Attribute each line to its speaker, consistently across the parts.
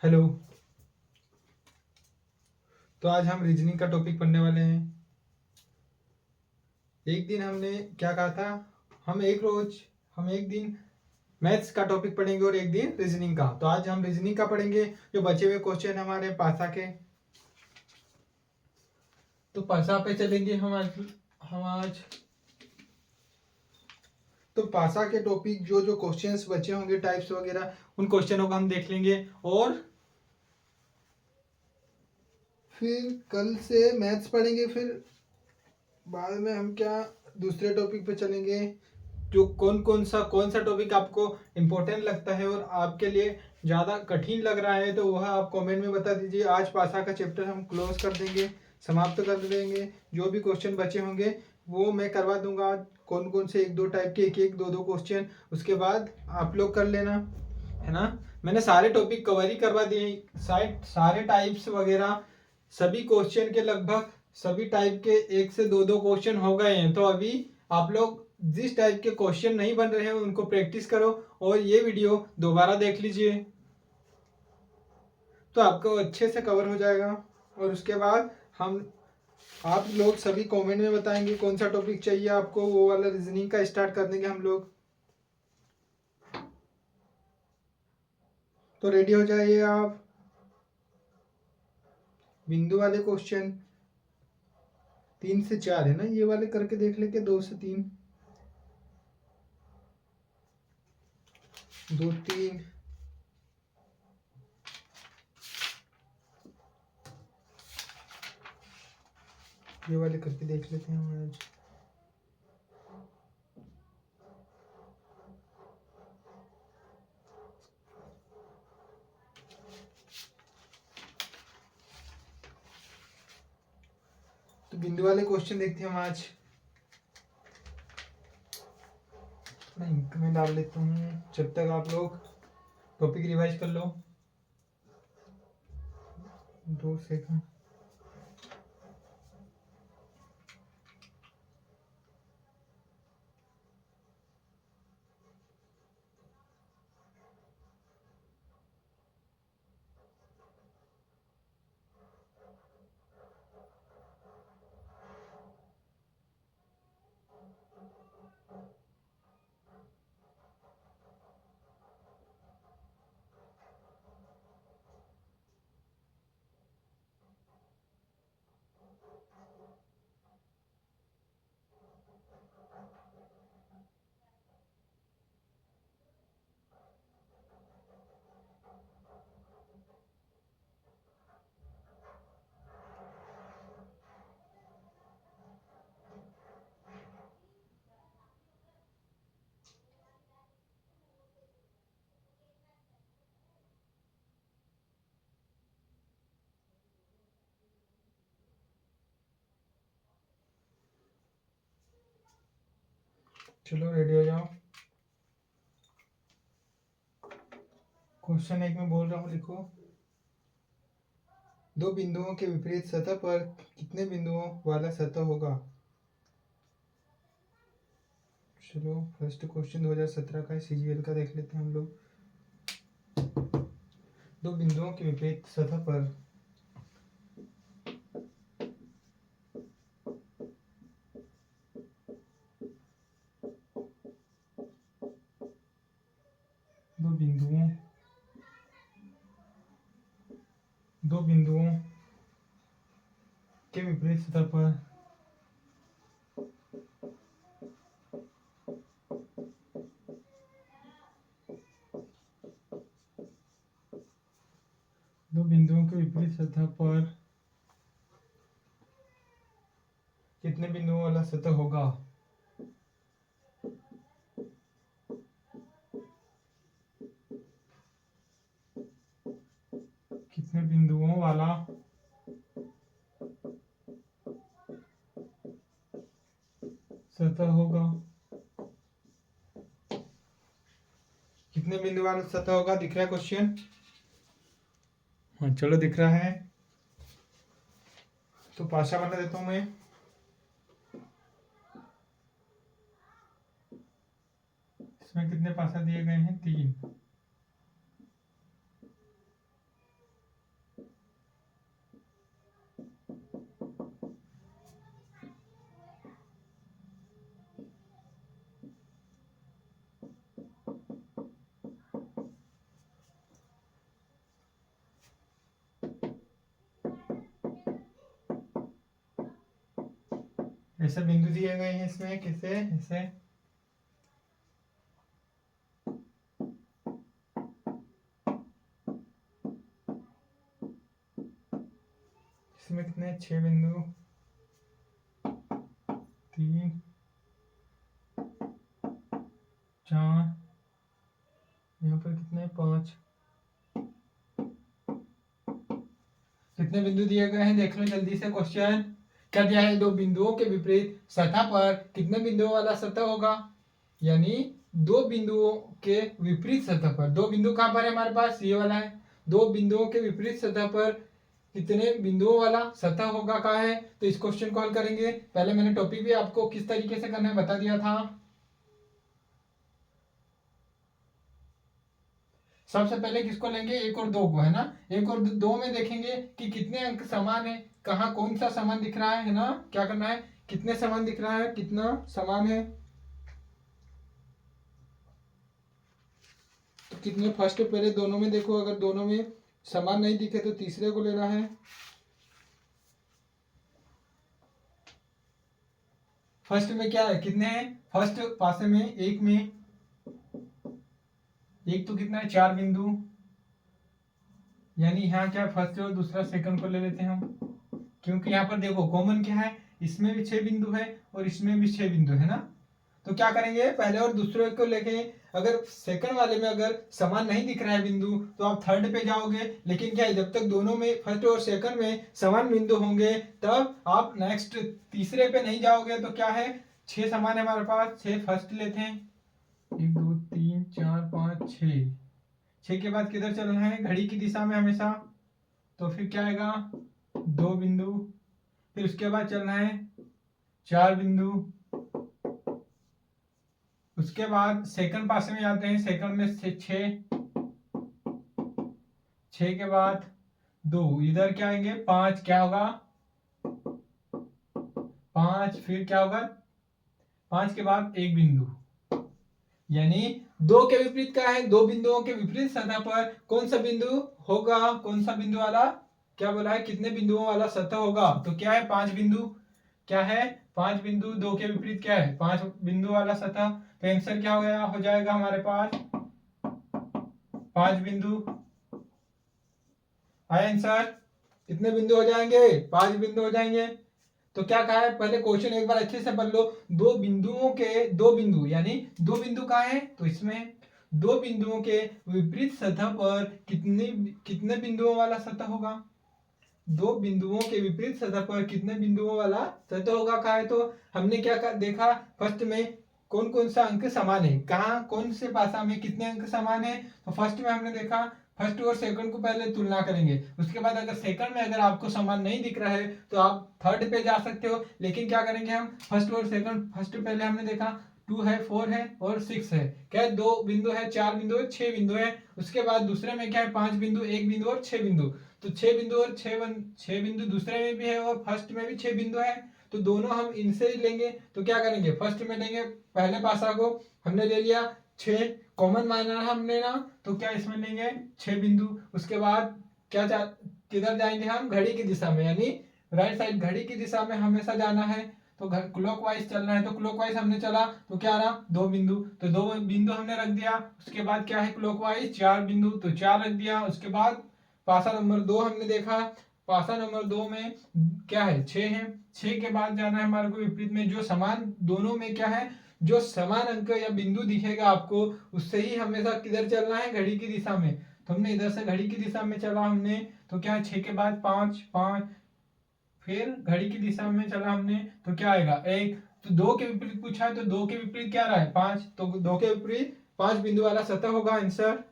Speaker 1: Hello. तो आज हम रीजनिंग का टॉपिक पढ़ने वाले हैं। एक दिन हमने क्या कहा था, हम एक दिन मैथ्स का टॉपिक पढ़ेंगे और एक दिन रीजनिंग का। तो आज हम रीजनिंग का पढ़ेंगे, जो बचे हुए क्वेश्चन हमारे पासा के। तो पासा पे चलेंगे हम आज। तो पासा के टॉपिक जो जो क्वेश्चंस बचे होंगे, टाइप्स वगैरह, उन क्वेश्चनों को हम देख लेंगे। और फिर कल से मैथ्स पढ़ेंगे। फिर बाद में हम क्या दूसरे टॉपिक पे चलेंगे। जो कौन सा टॉपिक आपको इम्पोर्टेंट लगता है और आपके लिए ज़्यादा कठिन लग रहा है, तो वह आप कमेंट में बता दीजिए। आज पासा का चैप्टर हम क्लोज कर देंगे, समाप्त कर देंगे। जो भी क्वेश्चन बचे होंगे वो मैं करवा दूंगा। कौन कौन से एक दो टाइप के, एक एक दो दो क्वेश्चन, उसके बाद आप लोग कर लेना, है ना। मैंने सारे टॉपिक कवर ही करवा दिए, सारे टाइप्स वगैरह, सभी क्वेश्चन के लगभग सभी टाइप के एक से दो दो क्वेश्चन हो गए हैं। तो अभी आप लोग जिस टाइप के क्वेश्चन नहीं बन रहे हैं उनको प्रैक्टिस करो और ये वीडियो दोबारा देख लीजिए, तो आपको अच्छे से कवर हो जाएगा। और उसके बाद हम आप लोग सभी कमेंट में बताएंगे कौन सा टॉपिक चाहिए आपको, वो वाला रीजनिंग का स्टार्ट कर देंगे हम लोग। तो रेडी हो जाइए आप। बिंदु वाले क्वेश्चन 3 से 4 है ना, ये वाले करके देख लेंगे। 2 से 3, 2 3, ये वाले करके देख लेते हैं हम आज। तो बिंदु वाले क्वेश्चन देखते हैं हम आज। थोड़ा इंक में डाल लेता हूँ जब तक आप लोग टॉपिक रिवाइज कर लो। 2 सेकंड। चलो रेडी हो जाओ। क्वेश्चन 1 में बोल रहा हूँ, लिखो। दो बिंदुओं के विपरीत सतह पर कितने बिंदुओं वाला सतह होगा। चलो फर्स्ट क्वेश्चन 2017 का सीजीएल का देख लेते हैं हम लोग। दो बिंदुओं के विपरीत सतह पर दो बिंदुओं दो बिंदुओं के विपरीत सतह पर दो बिंदुओं के विपरीत सतह पर कितने बिंदुओं वाला सतह होगा। कितने बिंदुओं वाला सतह होगा। कितने बिंदु वाला सतह होगा, दिख रहा है क्वेश्चन। हाँ चलो दिख रहा है। तो पाशा बना देता हूं मैं। इसमें कितने पासा दिए गए हैं, 3। ऐसे बिंदु दिए गए हैं इसमें, कैसे ऐसे इसमें कितने 6 बिंदु, 3 4, यहाँ पर कितने 5, कितने बिंदु दिए गए हैं देख लो जल्दी से क्वेश्चन। क्या दिया है? दो बिंदुओं के विपरीत सतह पर कितने बिंदुओं वाला सतह होगा, यानी दो बिंदुओं के विपरीत सतह पर, दो बिंदु कहां पर है हमारे पास, ये वाला है, दो बिंदुओं के विपरीत सतह पर कितने बिंदुओं वाला सतह होगा कहा है। तो इस क्वेश्चन को हल करेंगे। पहले मैंने टॉपिक भी आपको किस तरीके से करना है बता दिया था। सबसे पहले किसको लेंगे, एक और दो को, है ना। एक और दो में देखेंगे कि कितने अंक समान है, कहाँ कौन सा समान दिख रहा है ना, क्या करना है, कितने समान दिख रहा है, कितना समान है, तो कितने फर्स्ट पहले दोनों में देखो, अगर दोनों में समान नहीं दिखे तो तीसरे को लेना है। फर्स्ट में क्या है, कितने हैं, फर्स्ट पासे में एक में एक तो कितना है 4 बिंदु, यानी यहाँ क्या फर्स्ट और दूसरा सेकंड को ले लेते हैं हम, क्योंकि यहाँ पर देखो कॉमन क्या है, इसमें भी 6 बिंदु है और इसमें भी 6 बिंदु है ना। तो क्या करेंगे, पहले और दूसरे को लेके, अगर सेकंड वाले में अगर समान नहीं दिख रहा है बिंदु तो आप थर्ड पे जाओगे, लेकिन क्या है जब तक दोनों में फर्स्ट और सेकंड में समान बिंदु होंगे तब आप नेक्स्ट तीसरे पे नहीं जाओगे। तो क्या है, 6 समान है हमारे पास, 6 फर्स्ट लेते हैं, 1 2 3 4 5 6, 6 के बाद किधर चलना है, घड़ी की दिशा में हमेशा, तो फिर क्या आएगा 2 बिंदु, फिर उसके बाद चलना है 4 बिंदु, उसके बाद सेकंड पासे में जाते हैं, सेकंड में से 6 के बाद 2, इधर क्या आएंगे 5, क्या होगा 5, फिर क्या होगा 5 के बाद 1 बिंदु, यानी दो के विपरीत क्या है, दो बिंदुओं के विपरीत सतह पर कौन सा बिंदु होगा, कौन सा बिंदु वाला, क्या बोला है कितने बिंदुओं वाला सतह होगा, तो क्या है 5 बिंदु, क्या है 5 बिंदु, दो के विपरीत क्या है 5 बिंदु वाला सतह। तो आंसर क्या हो गया, हो जाएगा हमारे पास 5 बिंदु। आया आंसर, कितने बिंदु हो जाएंगे, 5 बिंदु हो जाएंगे। तो क्या कहा है, पहले क्वेश्चन एक बार अच्छे से पढ़ लो, दो बिंदुओं के, दो बिंदु यानी दो बिंदु कहाँ है, तो इसमें दो बिंदुओं के विपरीत सतह पर कितने कितने बिंदुओं वाला सतह होगा, दो बिंदुओं के विपरीत सतह पर कितने बिंदुओं वाला सतह होगा कहा है। तो हमने क्या देखा, फर्स्ट में कौन कौन सा अंक समान है, कहाँ कौन से पासा में कितने अंक समान है। तो फर्स्ट में हमने देखा, फर्स्ट और सेकंड को पहले तुलना करेंगे, उसके बाद अगर सेकंड में अगर आपको समान नहीं दिख रहा है तो आप थर्ड पे जा सकते हो, लेकिन क्या करेंगे हम फर्स्ट और सेकंड, फर्स्ट पहले हमने देखा 2 है 4 है और 6 है, क्या है 2 बिंदु है 4 बिंदु है 6 बिंदु है, उसके बाद दूसरे में क्या है 5 बिंदु 1 बिंदु और 6 बिंदु, तो 6 बिंदु और 6 बिंदु दूसरे में भी है और फर्स्ट में भी 6 बिंदु है, तो दोनों हम इनसे ही लेंगे। तो क्या करेंगे, फर्स्ट में लेंगे पहले पासा को हमने ले लिया 6, कॉमन माना हमने ना, तो क्या इसमें लेंगे 6 बिंदु, उसके बाद क्या किधर जाएंगे हम, घड़ी की दिशा में, यानी राइट साइड घड़ी की दिशा में हमेशा जाना है, तो क्लॉकवाइज चलना है, तो क्लॉकवाइज हमने चला तो क्या रहा 2 बिंदु, तो 2 बिंदु हमने रख दिया, उसके बाद क्या है क्लॉकवाइज 4 बिंदु, तो 4 रख दिया, उसके बाद पासा नंबर 2 हमने देखा, पासा नंबर 2 में क्या है 6 है, 6 के बाद जाना है हमारे को विपरीत में, जो समान दोनों में क्या है, जो समान अंक या बिंदु दिखेगा आपको उससे ही हमेशा किधर चलना है, घड़ी की दिशा में, तो हमने इधर से घड़ी की दिशा में चला हमने, तो क्या है 6 के बाद 5 5, फिर घड़ी की दिशा में चला हमने, तो क्या आएगा 1, तो 2 के विपरीत पूछा है तो 2 के विपरीत क्या रहा है 5, तो 2 के विपरीत 5 बिंदु वाला सतह होगा आंसर।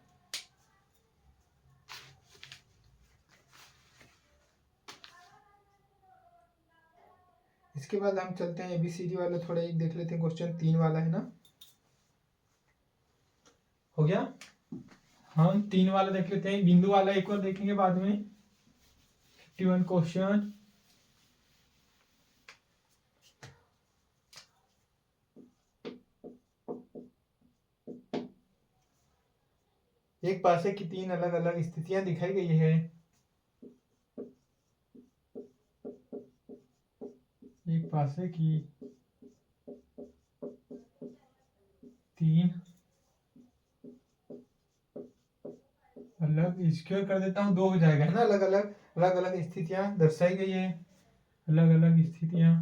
Speaker 1: इसके बाद हम चलते हैं एबीसीडी वाला, थोड़ा एक देख लेते हैं, क्वेश्चन 3 वाला है ना, हो गया, हम 3 वाला देख लेते हैं, बिंदु वाला एक और देखेंगे बाद में। 51 क्वेश्चन, एक पासे की 3 अलग अलग स्थितियां दिखाई गई है, एक पासे की 3 अलग स्क्वायर कर देता हूँ, 2 हो जाएगा है ना। अलग अलग स्थितियां दर्शाई गई है, अलग अलग स्थितियां।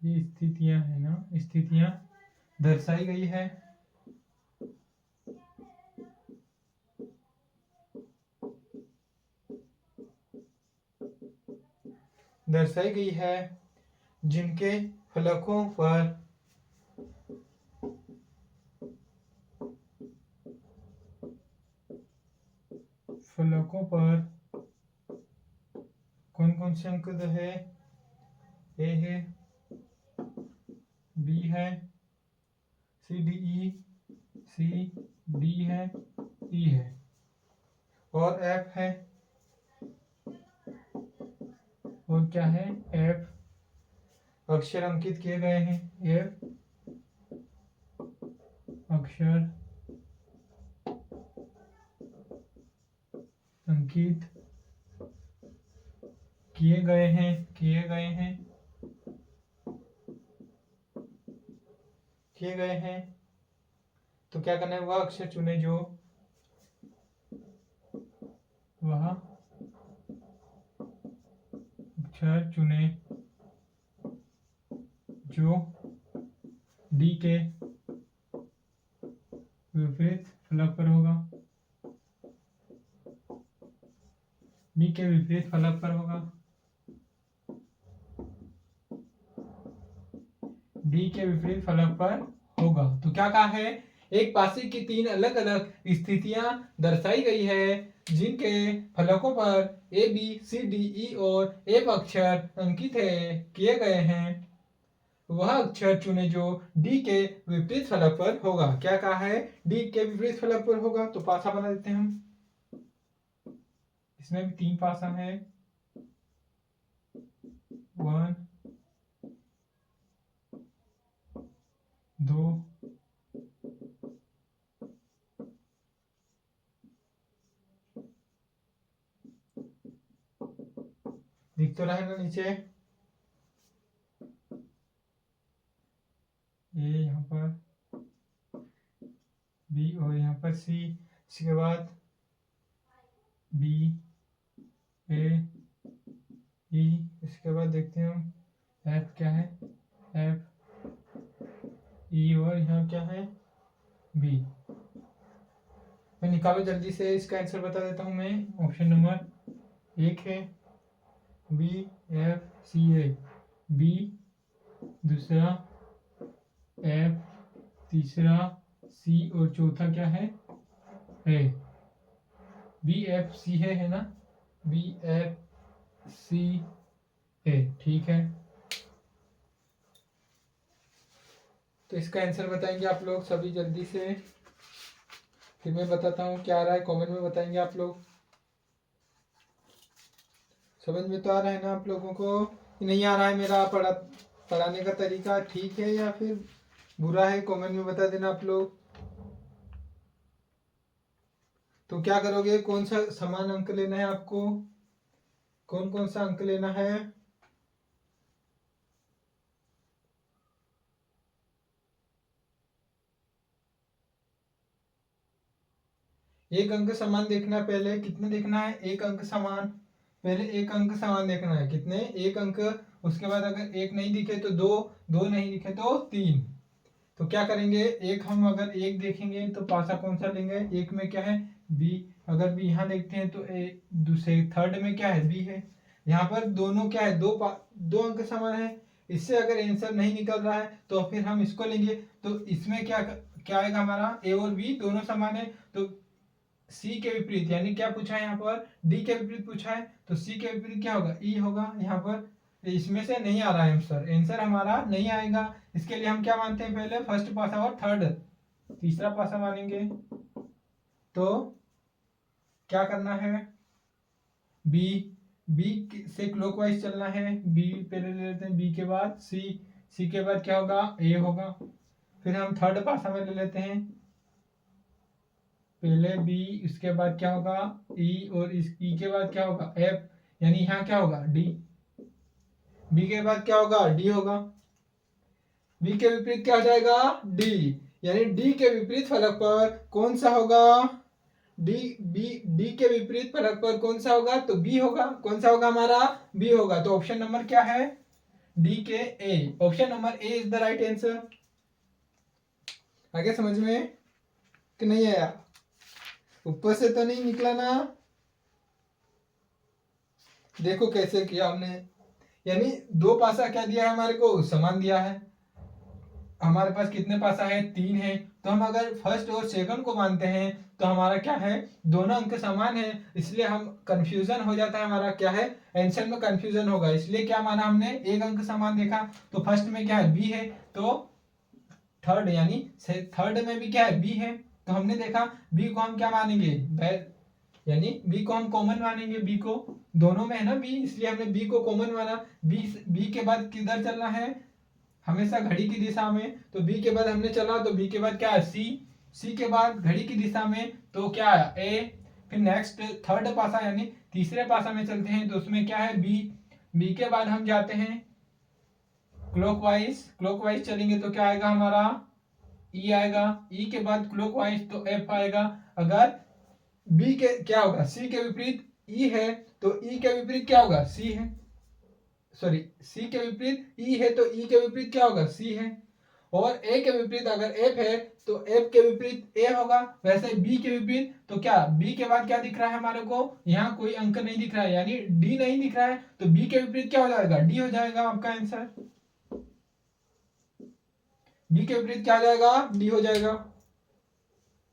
Speaker 1: ये स्थितियां है ना, स्थितियां दर्शाई गई है। दर्शाई गई है जिनके फलकों पर कौन कौन से अंक है? ए है, बी है, सी डी है, ई है और एफ है। और क्या है? एफ अक्षर अंकित किए गए हैं। एफ अक्षर अंकित किए गए हैं। तो क्या करना है? वह अक्षर चुने जो डी के विपरीत फलक पर होगा। डी के विपरीत फलक पर होगा। डी के विपरीत फलक पर होगा। तो क्या कहा है? एक पासी की 3 अलग अलग स्थितियां दर्शाई गई है जिनके फलकों पर A B C D E और एफ अक्षर अंकित किए गए हैं। वह अक्षर चुने जो डी के विपरीत फलक पर होगा। क्या कहा है? डी के विपरीत फलक पर होगा। तो पासा बना देते हैं हम। इसमें भी 3 पासा है। 1 2 दिख तो रहा है ना नीचे? ए यहाँ पर बी और यहाँ पर सी, इसके बाद बी ए ई, इसके बाद देखते हैं हम एफ क्या है? एफ ई और यहाँ क्या है? बी। मैं निकालो जल्दी से, इसका आंसर बता देता हूँ मैं। ऑप्शन नंबर 1 है बी एफ सी है, बी दूसरा, एफ तीसरा, सी और चौथा क्या है? ए। बी एफ सी है ना? बी एफ सी ए, ठीक है। तो इसका आंसर बताएंगे आप लोग सभी जल्दी से, फिर मैं बताता हूँ क्या आ रहा है। कमेंट में बताएंगे आप लोग। समझ में तो आ रहा है ना आप लोगों को? नहीं आ रहा है मेरा पढ़ाने का तरीका ठीक है या फिर बुरा है? कमेंट में बता देना आप लोग। तो क्या करोगे? कौन सा समान अंक लेना है आपको? कौन कौन सा अंक लेना है? एक अंक समान देखना। पहले कितने देखना है? एक अंक समान। पहले एक अंक समान देखना है। कितने? एक अंक। उसके बाद अगर एक नहीं दिखे तो 2, 2 नहीं दिखे तो 3। तो क्या करेंगे? एक हम अगर एक देखेंगे तो पासा कौन सा लेंगे? एक में क्या है? बी। अगर बी यहाँ देखते हैं तो ए दूसरे थर्ड में क्या है? बी है। यहाँ पर दोनों क्या है? दो अंक समान है। इससे अगर आंसर नहीं निकल रहा है तो फिर हम इसको लेंगे। तो इसमें क्या क्या आएगा हमारा? ए और बी दोनों समान है। तो सी के विपरीत, यानी क्या पूछा है यहाँ पर? डी के विपरीत पूछा है। तो सी के विपरीत क्या होगा? ई होगा। यहाँ पर इसमें से नहीं आ रहा है आंसर, आंसर हमारा नहीं आएगा। इसके लिए हम क्या मानते हैं? पहले फर्स्ट पासा और थर्ड, तीसरा पासा मानेंगे। तो क्या करना है? बी, बी से क्लॉकवाइज चलना है। बी पहले ले लेते हैं, बी के बाद सी, सी के बाद क्या होगा? ए होगा। फिर हम थर्ड पासा में ले लेते हैं। पहले बी, इसके बाद क्या होगा? ई और इस ई के बाद क्या होगा? एफ, यानी यहाँ क्या होगा? डी। बी के बाद क्या होगा, डी होगा। बी के विपरीत क्या हो जाएगा, डी। यानी डी के विपरीत फलक पर कौन सा होगा, डी। डी के विपरीत फलक पर कौन सा होगा, तो बी होगा। कौन सा होगा हमारा, बी होगा। तो ऑप्शन नंबर क्या है, डी के A. Option number A is the right answer. आगे समझ में कि नहीं आया, ऊपर से तो नहीं निकला ना। देखो कैसे किया हमने, यानी दो पासा क्या दिया है हमारे को, समान दिया है। हमारे पास कितने पासा है, 3 है। तो हम अगर फर्स्ट और सेकंड को मानते हैं तो हमारा क्या है, दोनों अंक समान है। इसलिए हम कंफ्यूजन हो जाता है, हमारा क्या है, आंसर में कंफ्यूजन होगा। इसलिए क्या माना हमने, एक अंक समान देखा। तो फर्स्ट में क्या है, बी है। तो थर्ड यानी थर्ड में भी क्या है, बी है। तो हमने देखा बी को हम क्या मानेंगे, यानी बी को हम कॉमन मानेंगे। बी को दोनों में है ना बी, इसलिए हमने बी को कॉमन माना। बी के बाद किधर चलना है, हमेशा घड़ी की दिशा में। तो बी के बाद हमने चला, तो बी के बाद क्या है, सी। सी के बाद घड़ी की दिशा में तो क्या है, ए। फिर नेक्स्ट थर्ड पासा यानी तीसरे पासा में चलते हैं, तो उसमें क्या है, बी। बी के बाद हम जाते हैं क्लॉकवाइज। क्लॉकवाइज चलेंगे तो क्या आएगा हमारा, ई आएगा। ई के बाद क्लॉकवाइज तो एफ आएगा। अगर बी के क्या होगा, सी के विपरीत ई है, तो ई के विपरीत क्या होगा, सी है। सॉरी, सी के विपरीत ई है तो ई के विपरीत क्या होगा, सी है। और ए के विपरीत अगर एफ है तो एफ के विपरीत ए होगा। वैसे बी के विपरीत तो क्या, बी के बाद क्या दिख रहा है हमारे को, यहाँ कोई अंक नहीं दिख रहा है, यानी डी नहीं दिख रहा है। तो बी के विपरीत क्या हो जाएगा, डी हो जाएगा आपका आंसर। बी के विपरीत क्या हो जाएगा, डी हो जाएगा।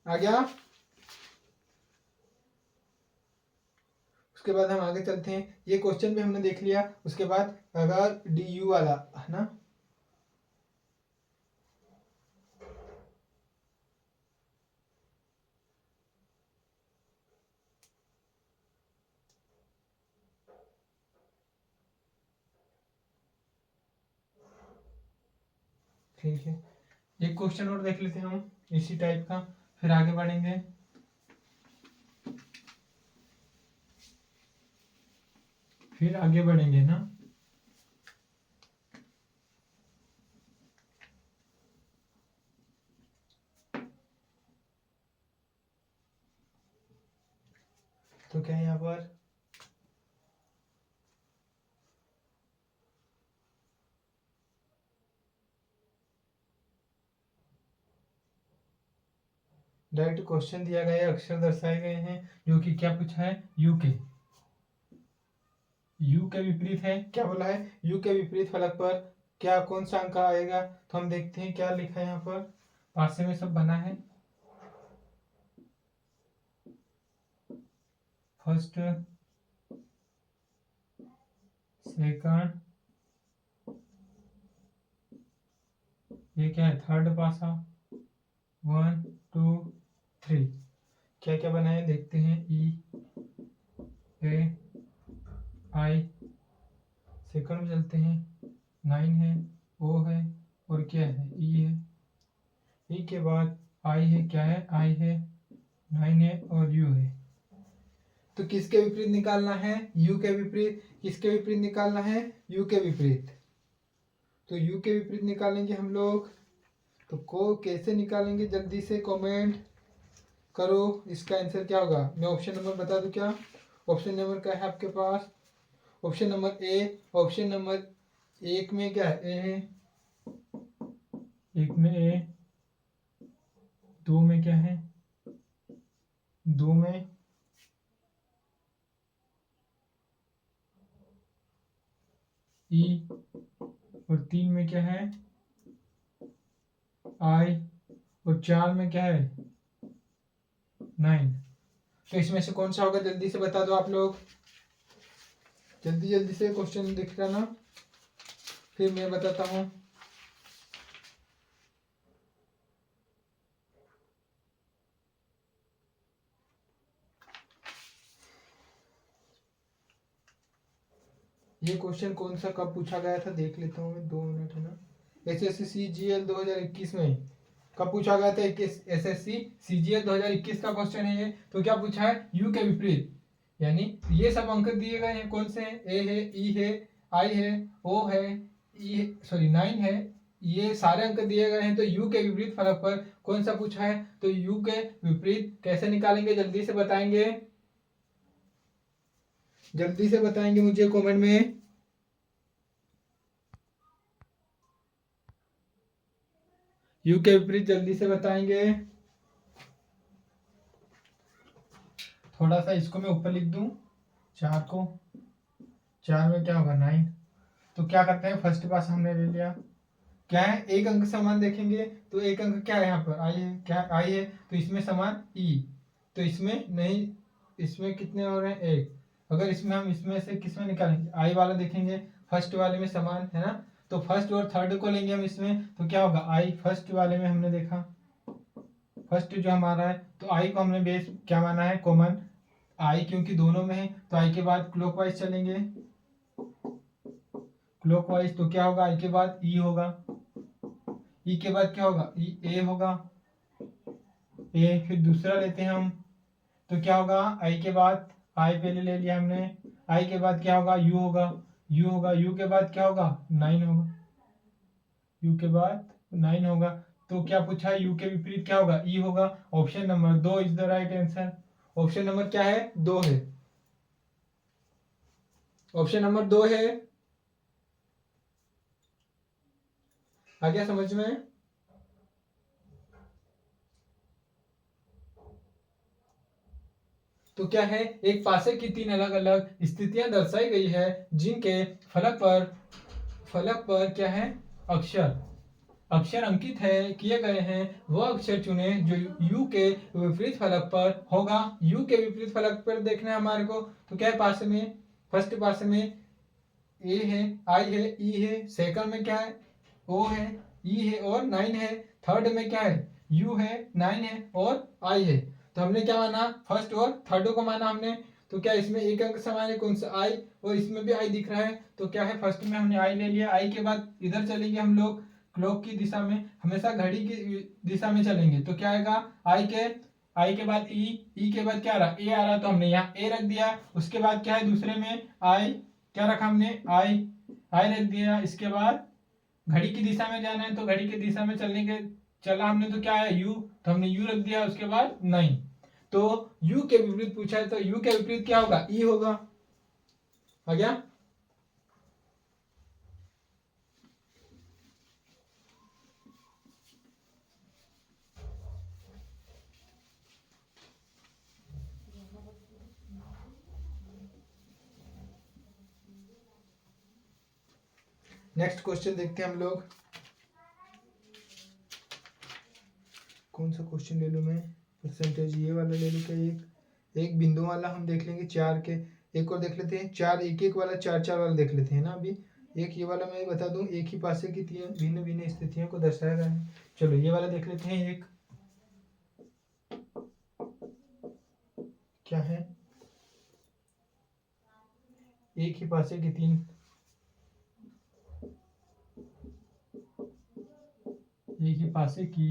Speaker 1: आ गया। उसके बाद हम आगे चलते हैं, ये क्वेश्चन भी हमने देख लिया। उसके बाद अगर डी यू वाला है ना, ठीक है, एक क्वेश्चन और देख लेते हैं हम इसी टाइप का, फिर आगे बढ़ेंगे। फिर आगे बढ़ेंगे ना। तो क्या है यहाँ पर, डायरेक्ट क्वेश्चन दिया गया है, अक्षर दर्शाए गए हैं, जो कि क्या पूछा है, यू के। यू के विपरीत है, क्या बोला है, यू के विपरीत फलक पर क्या कौन सा अंक आएगा। तो हम देखते हैं क्या लिखा है यहाँ पर, पासे में सब बना है। फर्स्ट, सेकंड, ये क्या है, थर्ड पासा, 1 2 3। क्या क्या बना है देखते हैं, ई ए आई। सेकंड में चलते हैं, 9 है, ओ है, और क्या है, ई है। ई के बाद आई है, क्या है, आई है, 9 है, और यू है। तो किसके विपरीत निकालना है, यू के विपरीत। किसके विपरीत निकालना है, यू के विपरीत। तो यू के विपरीत निकालेंगे हम लोग। तो को कैसे निकालेंगे, जल्दी से कमेंट करो। इसका आंसर क्या होगा, मैं ऑप्शन नंबर बता दूं क्या। ऑप्शन नंबर क्या है आपके पास, option number A. Option number एक में क्या है, ए है, एक में ए। दो में क्या है, दो में ई, और 3 में क्या है, आई, और 4 में क्या है, 9। तो इसमें से कौन सा होगा, जल्दी से बता दो आप लोग, जल्दी जल्दी से क्वेश्चन दिख रहा ना, फिर मैं बताता हूँ। ये क्वेश्चन कौन सा कब पूछा गया था, देख लेता हूँ मैं, 2 मिनट है ना। एसएससी सीजीएल 2021 में कब पूछा गया था, एसएससी सीजीएल 2021 का क्वेश्चन है ये। तो क्या पूछा है, यू के विपरीत, यानी ये सब अंक दिए गए हैं, कौन से हैं, ए है, ई है, आई है, ओ है, ई सॉरी 9 है, ये सारे अंक दिए गए हैं। तो u के विपरीत फलक पर कौन सा पूछा है, तो u के विपरीत कैसे निकालेंगे, जल्दी से बताएंगे, जल्दी से बताएंगे मुझे कमेंट में। u के विपरीत जल्दी से बताएंगे। थोड़ा सा इसको मैं ऊपर लिख दूं, 4 को, 4 में क्या होगा 9। तो क्या करते हैं, फर्स्ट पास हमने ले लिया, क्या है एक अंक समान देखेंगे, तो एक अंक क्या है यहाँ पर आई है, क्या आई है, तो इसमें समान ई, तो इसमें नहीं, इसमें कितने हो रहे हैं एक, अगर इसमें हम इसमें से किसमें निकालेंगे, आई वाला देखेंगे, फर्स्ट वाले में समान है ना, तो फर्स्ट और थर्ड को लेंगे हम इसमें, तो क्या होगा आई, फर्स्ट वाले में हमने देखा फर्स्ट जो हमारा है, तो आई को हमने बेस क्या माना है, कॉमन आई, क्योंकि दोनों में है, तो आई के बाद क्लॉकवाइज चलेंगे, क्लॉकवाइज, तो क्या होगा आई के बाद ई होगा, ई के बाद क्या होगा ई ए होगा, ए, फिर दूसरा लेते हैं हम, तो क्या होगा आई के बाद, आई पहले ले लिया हमने, आई के बाद क्या होगा यू होगा, यू होगा, यू के बाद क्या होगा 9 होगा, यू के बाद 9 होगा, तो क्या पूछा है यू के विपरीत क्या होगा ई होगा, option number 2 is the right answer. Option number क्या है 2 है, ऑप्शन नंबर 2 है। आ गया समझ में। तो क्या है, एक पासे की 3 अलग अलग स्थितियां दर्शाई गई है, जिनके फलक पर क्या है अक्षर अक्षर अंकित है किए गए हैं, वह अक्षर चुने जो u के विपरीत फलक पर होगा। u के विपरीत फलक पर देखना है हमारे को, तो क्या है पासे में, फर्स्ट पासे में a है, i है, e है, सेकंड में क्या है o है, e है और 9 है, थर्ड में क्या है u है, 9 है और i है। तो हमने क्या माना, फर्स्ट और थर्ड को माना हमने, तो क्या इसमें एक अंक समान है कौन सा आई, और इसमें भी आई दिख रहा है, तो क्या है फर्स्ट में हमने आई ले लिया, आई के बाद इधर चलेंगे हम लोग क्लॉक की दिशा में, हमेशा घड़ी की दिशा में चलेंगे, तो क्या आएगा आई के बाद ई के बाद क्या आ रहा ए आ रहा, तो हमने यहाँ ए रख दिया, उसके बाद क्या है दूसरे में आई, क्या रखा हमने आई रख दिया, इसके बाद घड़ी की दिशा में जाना है, तो घड़ी की दिशा में चलने के चला हमने, तो क्या है यू, तो हमने यू रख दिया, उसके बाद 9। तो यू के विपरीत पूछा है, तो यू के विपरीत क्या होगा ई होगा। आ गया। नेक्स्ट क्वेश्चन देखते हैं हम लोग, कौन सा क्वेश्चन ले लूं मैं, परसेंटेज ये वाला ले लूं क्या, एक बिंदु वाला हम देख लेंगे, 4 के एक और देख लेते हैं, 4 एक एक वाला 4 4 वाला देख लेते हैं ना। अभी एक ये वाला मैं बता दूं, एक ही पासे की 3 भिन्न भिन्न स्थितियों को दर्शाया गया है। चलो ये वाला देख लेते हैं, एक क्या है, एक ही पासे की 3 एक ही पासे की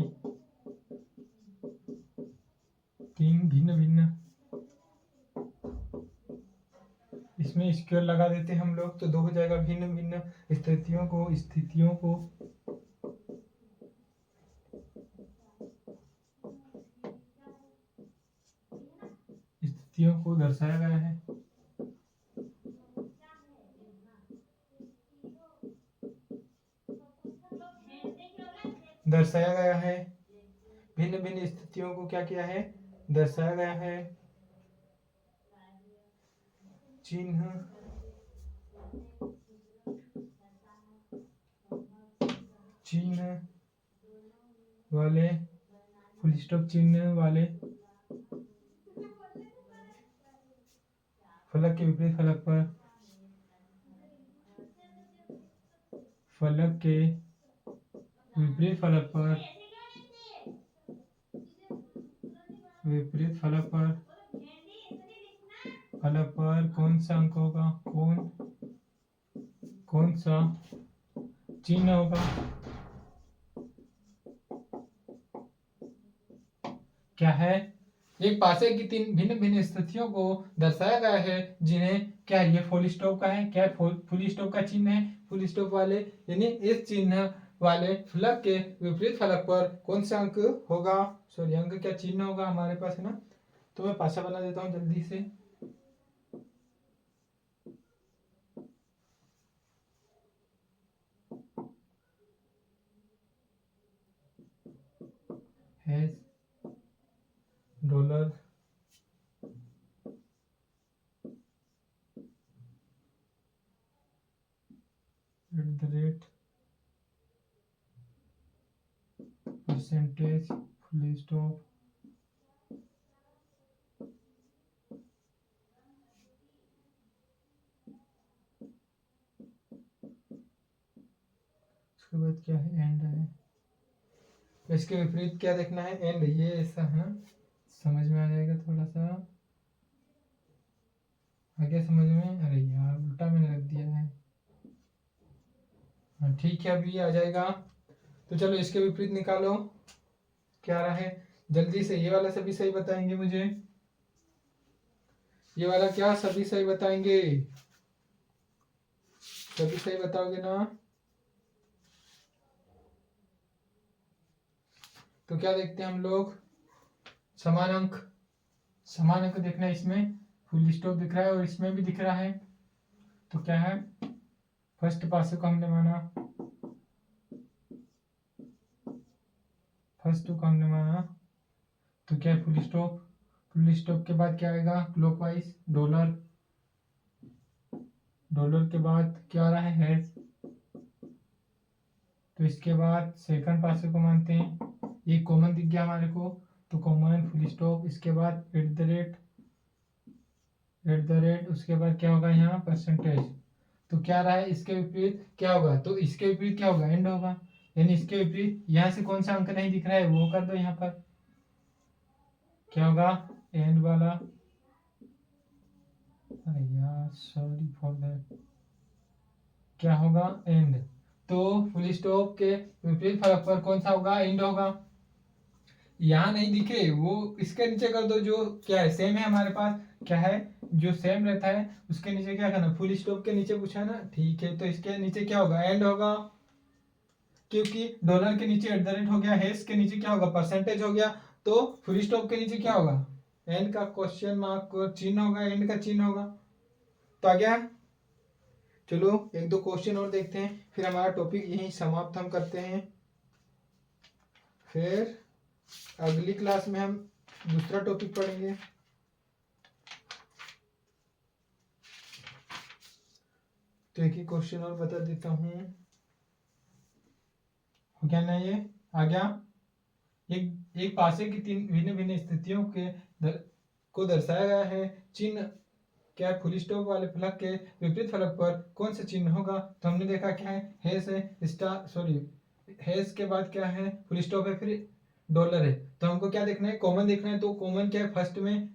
Speaker 1: 3 भिन्न भिन्न, इसमें स्क्वायर लगा देते हैं हम लोग, तो 2 हो जाएगा, भिन्न भिन्न स्थितियों को दर्शाया गया है। भिन्न भिन्न स्थितियों को क्या किया है, दर्शाया गया है। चिन्ह वाले, फुल स्टॉप चिन्ह वाले फलक के विपरीत फलक पर, फलक के विपरीत फलक पर कौन सा अंक होगा, कौन सा चिन्ह होगा, क्या है एक पासे की तीन भिन्न भिन्न स्थितियों को दर्शाया गया है जिन्हें क्या ये फुल स्टॉप का है, क्या फुल स्टॉप का चिन्ह है, फुल स्टॉप वाले यानी इस चिन्ह वाले फलक के विपरीत फलक पर कौन सा अंक होगा, सॉरी अंक क्या चिन्ह होगा हमारे पास है ना। तो मैं पासा बना देता हूँ जल्दी से। Hash dollar @ percentage full stop उसके बाद क्या है एंड है, इसके विपरीत क्या देखना है एंड, ये ऐसा है ना, समझ में आ जाएगा थोड़ा सा आगे समझ में। अरे यार उल्टा मैंने रख दिया है। हाँ ठीक है अभी आ जाएगा। तो चलो इसके विपरीत निकालो क्या रहा है जल्दी से। ये वाला सभी सही बताएंगे मुझे, ये वाला क्या सभी सही बताएंगे, सभी सही बताओगे ना। तो क्या देखते हैं हम लोग, समान अंक, समान अंक देखना है, इसमें फुल स्टॉप दिख रहा है और इसमें भी दिख रहा है। तो क्या है फर्स्ट पासे को हमने माना, फर्स्ट को हमने माना, तो क्या है फुल स्टॉप, फुल स्टॉप के बाद क्या आएगा क्लॉकवाइज डॉलर, डॉलर के बाद क्या आ रहा है हैश, तो इसके बाद सेकंड पासे को मानते हैं, ये कॉमन दिख गया हमारे को, तो कॉमन फुल स्टॉप, इसके बाद एट द रेट उसके बाद क्या होगा यहाँ परसेंटेज। तो क्या रहा है इसके विपरीत क्या होगा, तो इसके विपरीत क्या होगा एंड होगा, यानी इसके विपरीत यहाँ से कौन सा अंक नहीं दिख रहा है वो कर दो, यहाँ पर क्या होगा एंड वाला। अरे यार सॉरी फॉर दैट, क्या होगा एंड। तो फुल स्टॉप के विपरीत फलक पर कौन सा होगा एंड होगा। यहाँ नहीं दिखे वो इसके नीचे कर दो, जो क्या है सेम है हमारे पास, क्या है जो सेम रहता है उसके नीचे क्या करना, फुल स्टॉप के नीचे पूछा है ना, ठीक है तो इसके नीचे क्या होगा एंड होगा, क्योंकि डॉलर के नीचे @ हो गया, हैश के नीचे क्या होगा परसेंटेज हो गया, तो फुल स्टॉप के नीचे क्या होगा एंड का क्वेश्चन मार्क चिन्ह होगा, एंड का चिन्ह होगा। तो आ गया। चलो एक दो क्वेश्चन और देखते हैं फिर हमारा टॉपिक यहीं समाप्त हम करते हैं, फिर अगली क्लास में हम दूसरा टॉपिक पढ़ेंगे। तो एक ही क्वेश्चन और बता देता हूँ, हो गया ना ये, आ गया। एक पासे की तीन भिन्न भिन्न स्थितियों को दर्शाया गया है, चिन्ह क्या है फुल स्टॉप वाले फलक के विपरीत फलक पर कौन सा चिन्ह होगा। तो हमने देखा क्या है हैश है, स्टार सॉरी हैश के बाद क्या है फुल स्टॉप है, फिर डॉलर है। तो हमको क्या देखना है कॉमन देखना है, तो कॉमन क्या है फर्स्ट में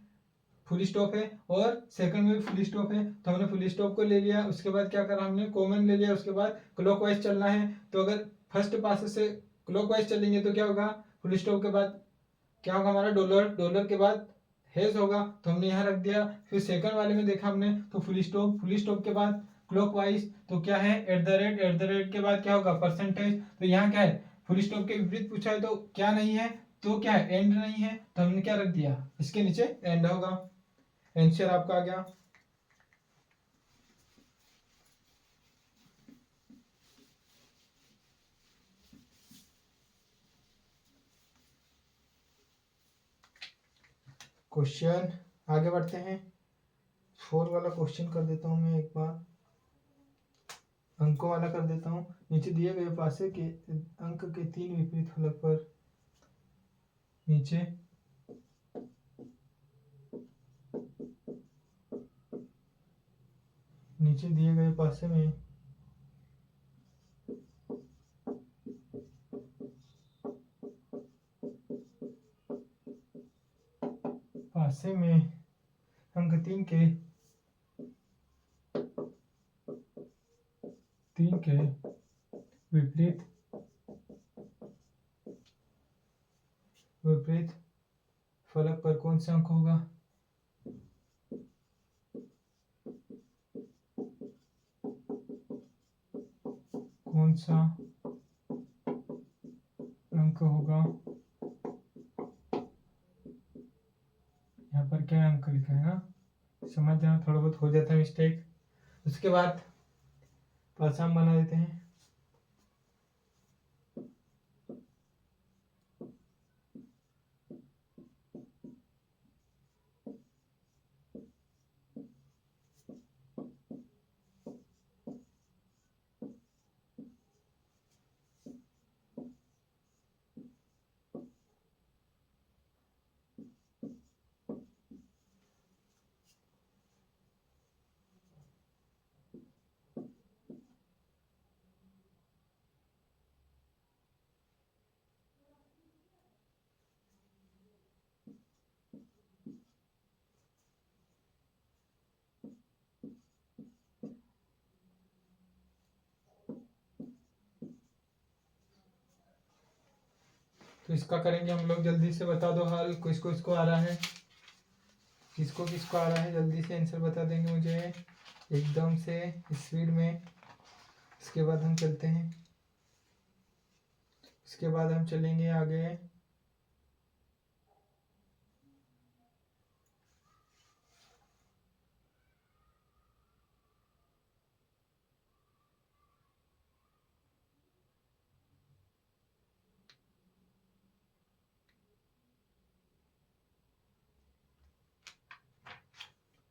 Speaker 1: फुल स्टॉप है और सेकंड में भी फुल स्टॉप है, तो हमने फुल स्टॉप को ले लिया, उसके बाद क्या करा हमने कॉमन ले लिया, उसके बाद क्लॉकवाइज चलना है। तो अगर फर्स्ट पास से क्लॉकवाइज चलेंगे तो क्या होगा फुल स्टॉप के बाद क्या होगा हमारा डॉलर, डॉलर के बाद हैश होगा, तो हमने यहाँ रख दिया। फिर सेकंड वाले में देखा हमने तो फुल स्टॉप, फुल स्टॉप के बाद क्लॉकवाइज, तो क्या है @ के बाद क्या होगा परसेंटेज। तो यहाँ क्या है फुल स्टॉप के विपरीत पूछा है तो क्या नहीं है, तो क्या है एंड नहीं है, तो हमने क्या रख दिया इसके नीचे एंड होगा। आंसर आपका आ गया। क्वेश्चन आगे बढ़ते हैं, 4 वाला क्वेश्चन कर देता हूँ मैं एक बार, अंकों वाला कर देता हूँ। नीचे दिए गए पासे के अंक के 3 विपरीत फलक पर नीचे नीचे दिए गए पासे में पासे में अंक 3 के विपरीत विपरीत फलक पर कौन कौन सा अंक होगा? कौन सा अंक होगा? यहाँ पर क्या अंक लिखा है ना, समझ जाना, थोड़ा बहुत हो जाता है मिस्टेक। उसके बाद पासा हम बना देते हैं। तो इसका करेंगे हम लोग, जल्दी से बता दो हल, किसको किसको आ रहा है, किसको किसको आ रहा है, जल्दी से आंसर बता देंगे मुझे एकदम से स्पीड में। इसके बाद हम चलते हैं, इसके बाद हम चलेंगे आगे।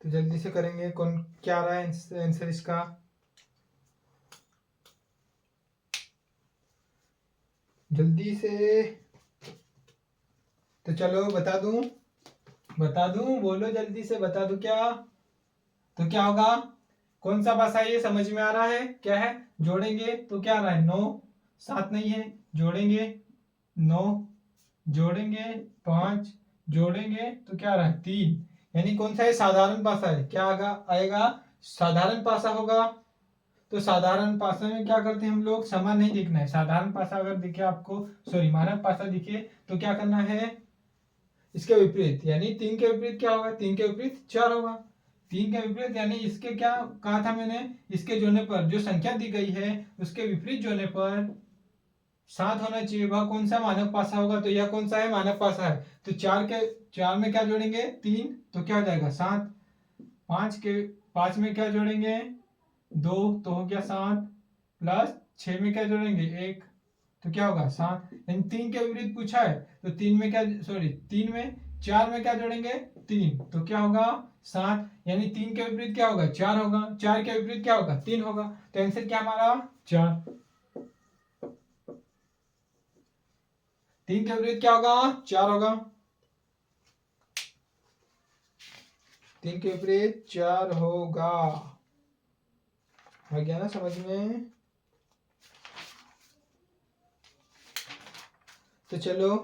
Speaker 1: तो जल्दी से करेंगे, कौन क्या आ रहा है आंसर इसका? जल्दी से, तो चलो बता दूं, बोलो जल्दी से, बता दूं क्या? तो क्या होगा, कौन सा पासा ये समझ में आ रहा है? क्या है? जोड़ेंगे तो क्या आ रहा है? 9, 7 नहीं है, जोड़ेंगे 9, जोड़ेंगे 5, जोड़ेंगे तो क्या आ रहा है? 3। यानी कौन सा है? साधारण पासा है। क्या आएगा? साधारण पासा होगा। तो साधारण पासा में क्या करते हैं हम लोग? समान नहीं दिखना है। साधारण पासा अगर दिखे आपको, सॉरी मानक पासा दिखे, तो क्या करना है? इसके विपरीत, यानी 3 के विपरीत क्या होगा? 3 के विपरीत 4 होगा। 3 के विपरीत यानी इसके क्या कहा था मैंने? इसके जोड़ने पर जो संख्या दी गई है उसके विपरीत जोड़ने पर 7 होना चाहिए। वह कौन सा मानक पासा होगा? तो यह कौन सा है? मानक पासा है। तो 4 में क्या जोड़ेंगे? 3, तो क्या हो जाएगा? 7। 5 में क्या जोड़ेंगे? 2, तो हो गया 7, प्लस 6 में क्या जोड़ेंगे? 1, तो क्या होगा? 7। इन 3 के विपरीत पूछा है, तो 3 में क्या, सॉरी 3 में 4 में क्या जोड़ेंगे? 3, तो क्या होगा? 7। यानी 3 के विपरीत क्या होगा? 4 होगा। 4 के विपरीत क्या होगा? 3 होगा। तो आंसर क्या हमारा? 4। 3 के विपरीत क्या होगा? 4 होगा। 3 के विपरीत 4 होगा। आ गया ना समझ में? तो चलो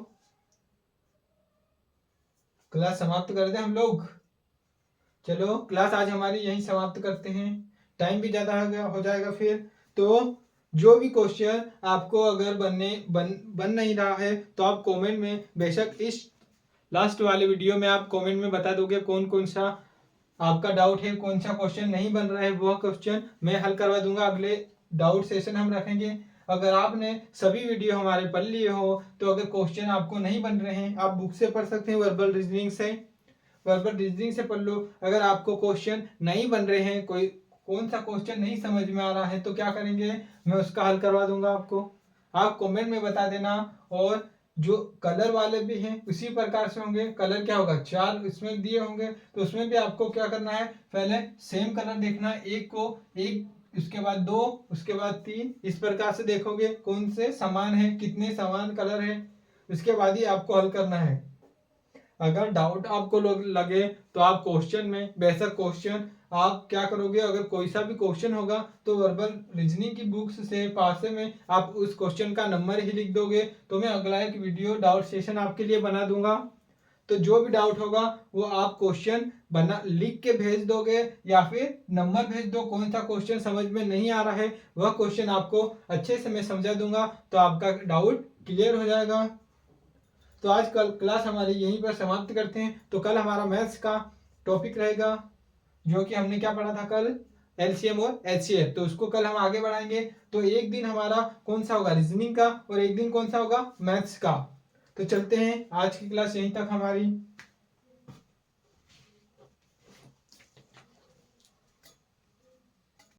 Speaker 1: क्लास समाप्त कर दे हम लोग। चलो क्लास आज हमारी यहीं समाप्त करते हैं, टाइम भी ज़्यादा हो जाएगा फिर। तो जो भी क्वेश्चन आपको अगर बन नहीं रहा है तो आप कमेंट में, बेशक इस लास्ट वाले वीडियो में आप कमेंट में बता दोगे कौन कौन सा आपका डाउट है, कौन सा क्वेश्चन नहीं बन रहा है, वह क्वेश्चन मैं हल करवा दूंगा। अगले डाउट सेशन हम रखेंगे। अगर आपने सभी वीडियो हमारे पढ़ लिए हो, तो अगर क्वेश्चन आपको नहीं बन रहे हैं, आप बुक से पढ़ सकते हैं, वर्बल रीजनिंग से, वर्बल रीजनिंग से पढ़ लो। अगर आपको क्वेश्चन नहीं बन रहे हैं, कोई कौन सा क्वेश्चन नहीं समझ में आ रहा है, तो क्या करेंगे? मैं उसका हल करवा दूंगा आपको। आप कमेंट में बता देना। और जो कलर वाले भी हैं उसी प्रकार से होंगे। कलर क्या होगा? 4 इसमें दिए होंगे, तो उसमें भी आपको क्या करना है? पहले सेम कलर देखना है, एक को एक, उसके बाद 2, उसके बाद 3, इस प्रकार से देखोगे कौन से समान है, कितने समान कलर है, उसके बाद ही आपको हल करना है। अगर डाउट आपको लगे तो आप क्वेश्चन में, बेशक क्वेश्चन आप क्या करोगे, अगर कोई सा भी क्वेश्चन होगा तो वर्बल रीजनिंग की बुक्स से पासे में आप उस क्वेश्चन का नंबर ही लिख दोगे, तो मैं अगला एक वीडियो डाउट सेशन आपके लिए बना दूंगा। तो जो भी डाउट होगा वो आप क्वेश्चन बना लिख के भेज दोगे, या फिर नंबर भेज दो, कौन सा क्वेश्चन समझ में नहीं आ रहा है वह क्वेश्चन आपको अच्छे से मैं समझा दूंगा, तो आपका डाउट क्लियर हो जाएगा। तो आज कल क्लास हमारी यहीं पर समाप्त करते हैं। तो कल हमारा मैथ्स का टॉपिक रहेगा जो कि हमने क्या पढ़ा था कल, एलसीएम और एचसीएफ, तो उसको कल हम आगे बढ़ाएंगे। तो एक दिन हमारा कौन सा होगा, रीजनिंग का, और एक दिन कौन सा होगा, मैथ्स का। तो चलते हैं, आज की क्लास यहीं तक हमारी।